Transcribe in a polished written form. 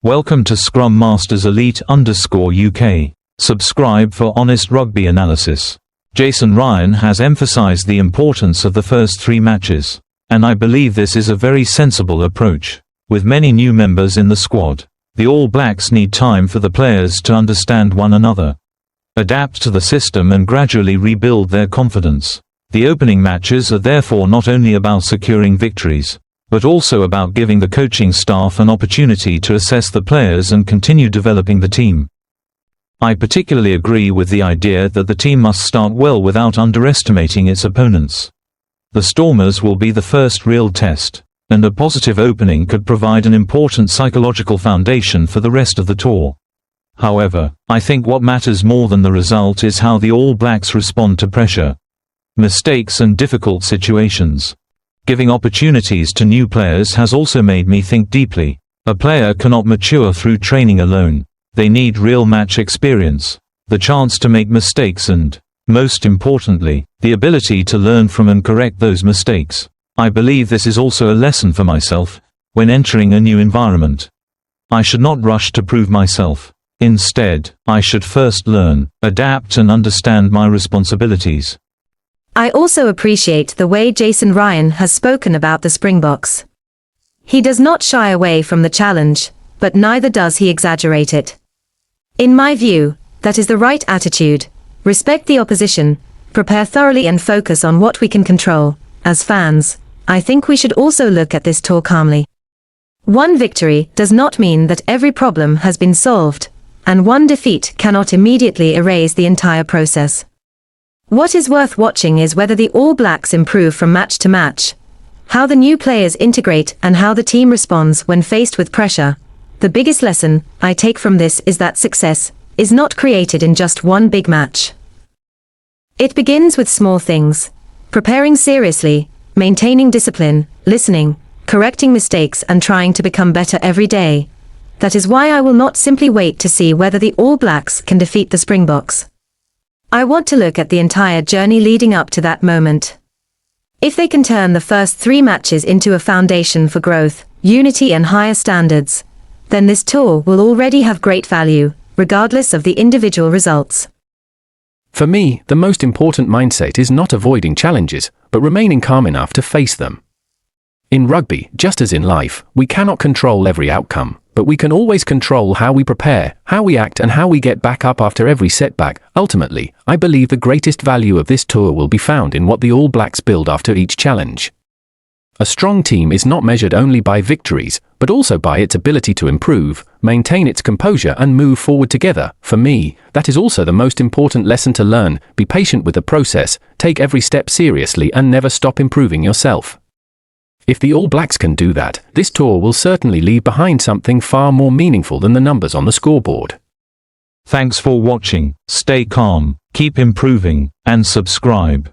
Welcome to Scrum Masters Elite_UK. Subscribe for honest rugby analysis. Jason Ryan has emphasized the importance of the first 3 matches, and I believe this is a very sensible approach. With many new members in the squad, the All Blacks need time for the players to understand one another, adapt to the system and gradually rebuild their confidence. The opening matches are therefore not only about securing victories, but also about giving the coaching staff an opportunity to assess the players and continue developing the team. I particularly agree with the idea that the team must start well without underestimating its opponents. The Stormers will be the first real test, and a positive opening could provide an important psychological foundation for the rest of the tour. However, I think what matters more than the result is how the All Blacks respond to pressure, mistakes and difficult situations. Giving opportunities to new players has also made me think deeply. A player cannot mature through training alone. They need real match experience, the chance to make mistakes and, most importantly, the ability to learn from and correct those mistakes. I believe this is also a lesson for myself. When entering a new environment, I should not rush to prove myself. Instead, I should first learn, adapt and understand my responsibilities. I also appreciate the way Jason Ryan has spoken about the Springboks. He does not shy away from the challenge, but neither does he exaggerate it. In my view, that is the right attitude. Respect the opposition, prepare thoroughly and focus on what we can control. As fans, I think we should also look at this tour calmly. One victory does not mean that every problem has been solved, and one defeat cannot immediately erase the entire process. What is worth watching is whether the All Blacks improve from match to match, how the new players integrate and how the team responds when faced with pressure. The biggest lesson I take from this is that success is not created in just one big match. It begins with small things: preparing seriously, maintaining discipline, listening, correcting mistakes and trying to become better every day. That is why I will not simply wait to see whether the All Blacks can defeat the Springboks. I want to look at the entire journey leading up to that moment. If they can turn the first 3 matches into a foundation for growth, unity and higher standards, then this tour will already have great value, regardless of the individual results. For me, the most important mindset is not avoiding challenges, but remaining calm enough to face them. In rugby, just as in life, we cannot control every outcome, but we can always control how we prepare, how we act and how we get back up after every setback. Ultimately, I believe the greatest value of this tour will be found in what the All Blacks build after each challenge. A strong team is not measured only by victories, but also by its ability to improve, maintain its composure and move forward together. For me, that is also the most important lesson to learn. Be patient with the process, take every step seriously and never stop improving yourself. If the All Blacks can do that, this tour will certainly leave behind something far more meaningful than the numbers on the scoreboard. Thanks for watching. Stay calm, keep improving, and subscribe.